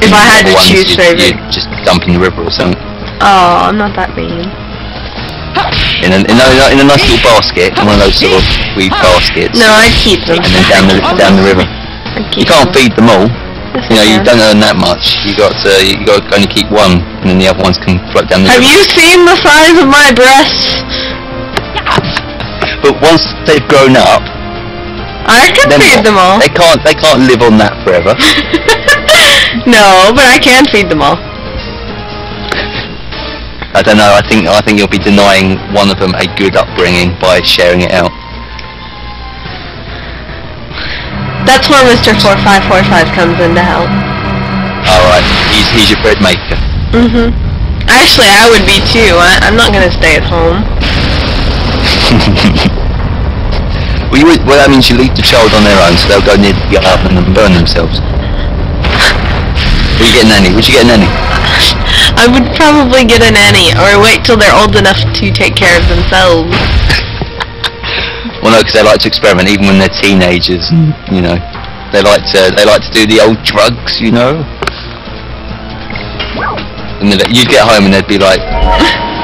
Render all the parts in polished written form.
If I had to choose favorite, you'd just dump in the river or something. Oh, I'm not that mean. In a nice little basket, one of those sort of weed baskets. No, I'd keep them. And then down the river. You can't feed them all. Yes, you know, you don't earn that much. You got to only keep one, and then the other ones can float down the river. Have you seen the size of my breasts? But once they've grown up, I can feed them all. They can't live on that forever. No, but I can feed them all. I don't know. I think you'll be denying one of them a good upbringing by sharing it out. That's where Mr. 4545 comes in to help. Alright, he's your bread maker. Actually, I would be too. I'm not gonna stay at home. Well, that means you leave the child on their own, so they'll go near the oven and burn themselves. Would you get a nanny? I would probably get a nanny, or wait till they're old enough to take care of themselves. Well, no, because they like to experiment even when they're teenagers. You know, they like to do the old drugs. You know. And you'd get home and they'd be like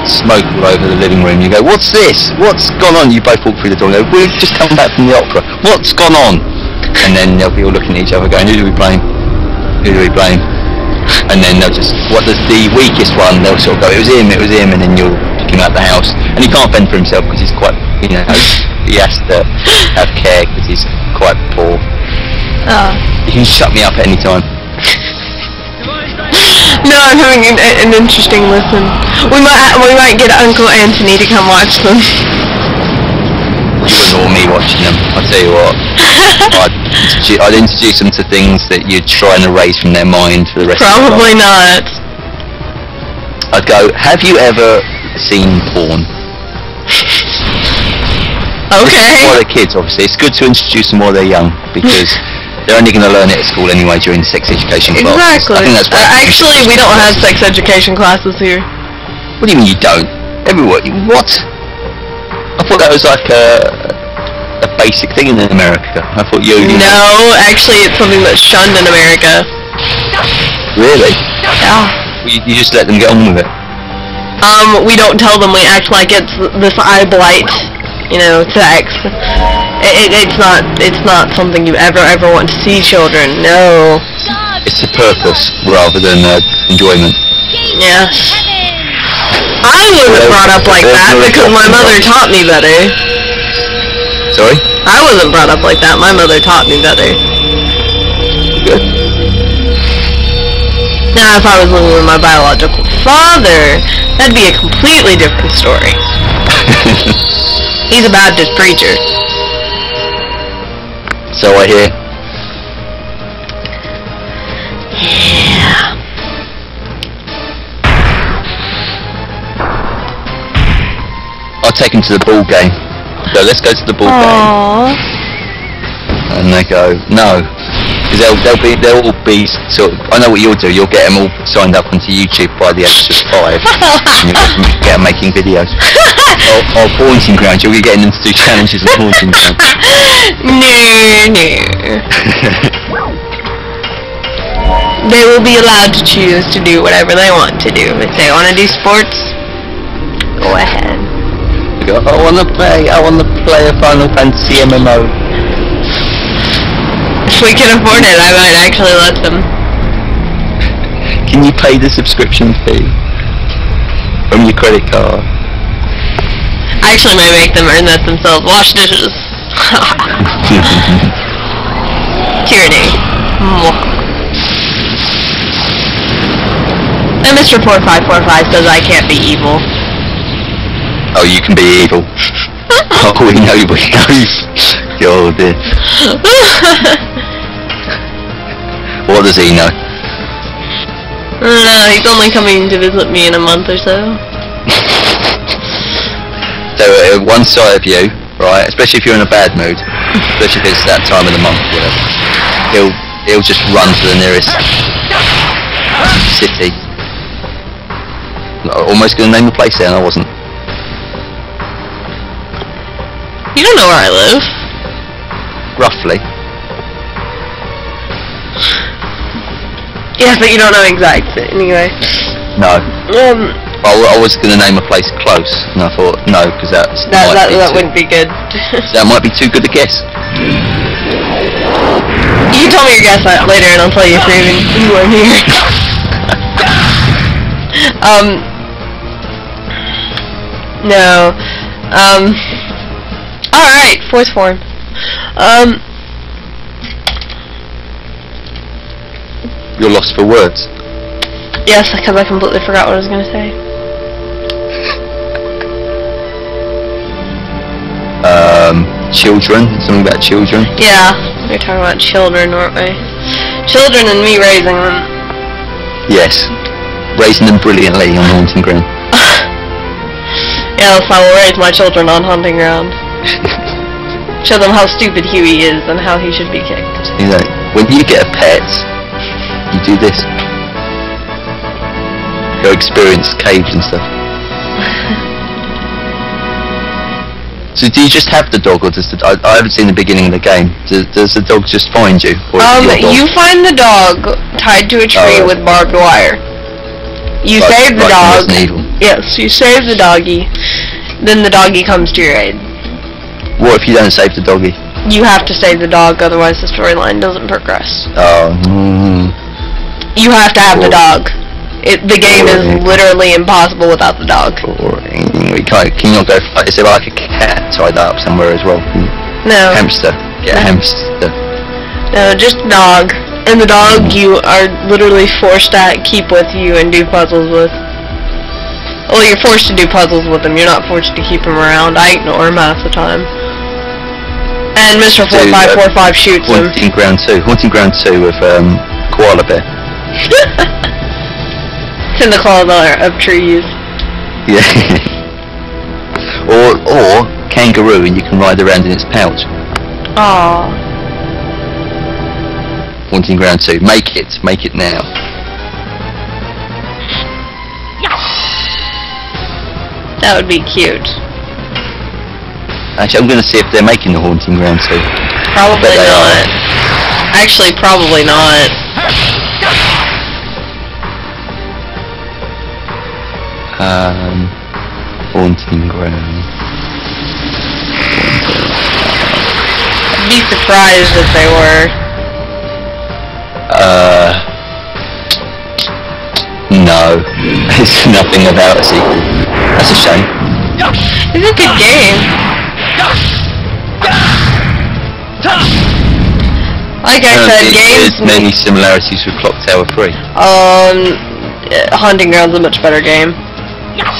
smoke all over the living room. You go, "What's this? What's gone on?" You both walk through the door and go, "We've just come back from the opera. What's gone on?" And then they'll be all looking at each other, going, "Who do we blame? Who do we blame?" And then they'll just, what does the weakest one? They'll sort of go, it was him, and then you'll kick him out the house. And he can't fend for himself because he's quite, you know, he has to have care because he's quite poor. You can shut me up at any time. No, I'm having an interesting listen. We might get Uncle Anthony to come watch them. You wouldn't want me watching them. I'll tell you what. I'd introduce them to things that you'd try and erase from their mind for the rest of their life. Probably not. I'd go, have you ever seen porn? Okay. While they're kids, obviously. It's good to introduce them while they're young, because they're only going to learn it at school anyway during the sex education class. Exactly. I think that's actually, we don't have sex education classes here. What do you mean you don't? Everywhere. What? I thought that was like a basic thing in America. I thought you... No, actually it's something that's shunned in America. Really? Yeah. You just let them get on with it? We don't tell them. We act like it's this eye blight, you know, sex. It's not something you ever want to see children. No. It's a purpose rather than enjoyment. Yes. I wasn't brought up like that because my mother taught me better. Sorry? I wasn't brought up like that. My mother taught me better. Good. Now, if I was living with my biological father, that'd be a completely different story. He's a Baptist preacher. So I hear. Yeah. I'll take him to the ball game. So let's go to the ball game. And they go, no. Because they'll all be sort of, I know what you'll do, you'll get them all signed up onto YouTube by the age of 5. And you'll get them making videos. Or pointing grounds, you'll be getting them to do challenges and pointing grounds. No. They will be allowed to choose to do whatever they want to do. If they want to do sports, go ahead. I want to play a Final Fantasy MMO. If we can afford it, I might actually let them. Can you pay the subscription fee from your credit card? I actually might make them earn that themselves. Wash dishes. Tyranny. And Mr. 4545 says I can't be evil. Oh, you can be evil. Oh, we know. Oh dear. What does he know? He's only coming to visit me in a month or so. So one side of you, right, especially if you're in a bad mood, especially if it's that time of the month or whatever, he'll just run to the nearest city. Almost going to name the place there, and I wasn't. You don't know where I live. Roughly. Yes, but you don't know exact anyway. No. I was going to name a place close, and I thought no, because that wouldn't be good. That might be too good a guess. You can tell me your guess later, and I'll tell you if you weren't here. No. Alright, fourth form. You're lost for words. Yes, because I completely forgot what I was going to say. Children? Something about children? Yeah, we're talking about children, weren't we? Children and me raising them. Yes. Raising them brilliantly on Haunting Ground. Yes, I will raise my children on Haunting Ground. Show them how stupid Huey is and how he should be kicked. You know, when you get a pet, you do this. Go experience caves and stuff. So do you just have the dog, or does the I haven't seen the beginning of the game. Does the dog just find you? Or you find the dog tied to a tree with barbed wire. You save the dog. Yes, you save the doggy. Then the doggy comes to your aid. What if you don't save the doggy? You have to save the dog, otherwise the storyline doesn't progress. Oh. You have to have the dog. The game is literally impossible without the dog. Can you not go? Is there like a cat tied up somewhere as well? No. Hamster. Get a hamster. No, just a dog. And the dog you are literally forced to keep with you and do puzzles with. Well, you're forced to do puzzles with him. You're not forced to keep him around. I ignore him half the time. And Mr. 4545 shoots him. Haunting Ground 2. Haunting Ground 2 with Koala Bear. It's in the color of trees. Yeah. or kangaroo, and you can ride around in its pouch. Aww. Haunting Ground 2. Make it now. That would be cute. Actually, I'm going to see if they're making the Haunting Ground 2. Probably not. Actually, probably not. Haunting Ground. I'd be surprised if they were. No. There's nothing about a sequel. That's a shame. It's a good game. Like I said, games... There's many similarities with Clock Tower 3. Haunting Ground's a much better game.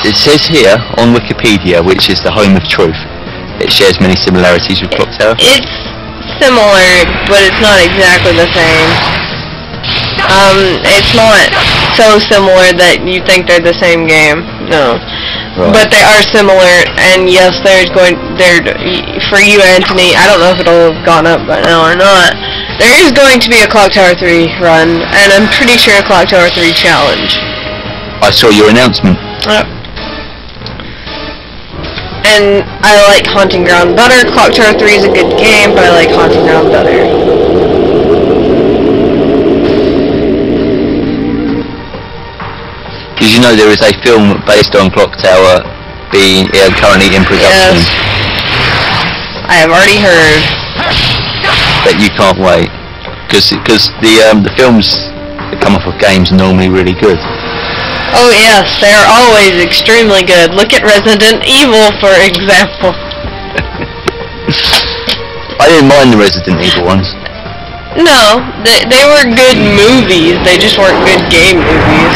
It says here, on Wikipedia, which is the home of truth, it shares many similarities with Clock Tower. It's similar, but it's not exactly the same. It's not so similar that you think they're the same game. No. Right. But they are similar, and yes, for you, Anthony, I don't know if it'll have gone up by now or not. There is going to be a Clock Tower 3 run, and I'm pretty sure a Clock Tower 3 challenge. I saw your announcement. And I like Haunting Ground better. Clock Tower 3 is a good game, but I like Haunting Ground better. Did you know there is a film based on Clock Tower being currently in production? Yes. I have already heard. That you can't wait. Because the films that come off of games are normally really good. Oh yes, they are always extremely good. Look at Resident Evil, for example. I didn't mind the Resident Evil ones. No, they were good movies. They just weren't good game movies.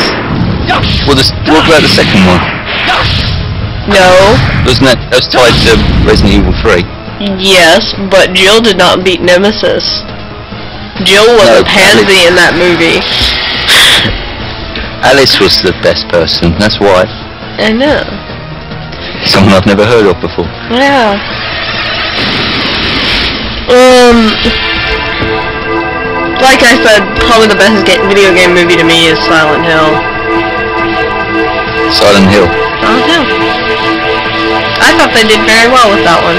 Well, what about the second one? No. Wasn't that's tied to Resident Evil 3? Yes, but Jill did not beat Nemesis. Jill was a pansy in that movie. Alice was the best person, that's why. I know. Someone I've never heard of before. Yeah. Like I said, probably the best video game movie to me is Silent Hill. Silent Hill. Silent Hill. I thought they did very well with that one.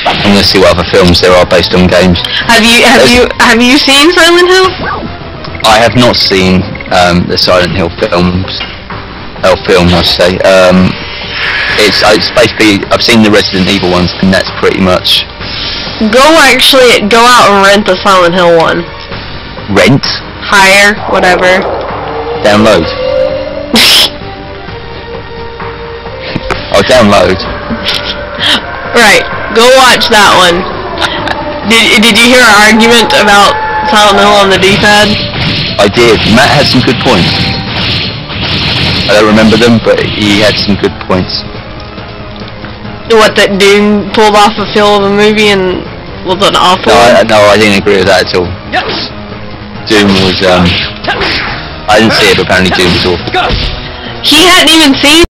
I'm gonna see what other films there are based on games. Have you seen Silent Hill? I have not seen the Silent Hill films. Film, I should say. It's basically, I've seen the Resident Evil ones, and that's pretty much. Go out and rent the Silent Hill one. Rent? Hire, whatever. Download. I'll download. Right, go watch that one. Did you hear our argument about Silent Hill on the D-pad? I did. Matt had some good points. I don't remember them, but he had some good points. What, that Doom pulled off a feel of a movie and was an awful one? No, I didn't agree with that at all. Doom was, I didn't see it, but apparently Doom was awful. He hadn't even seen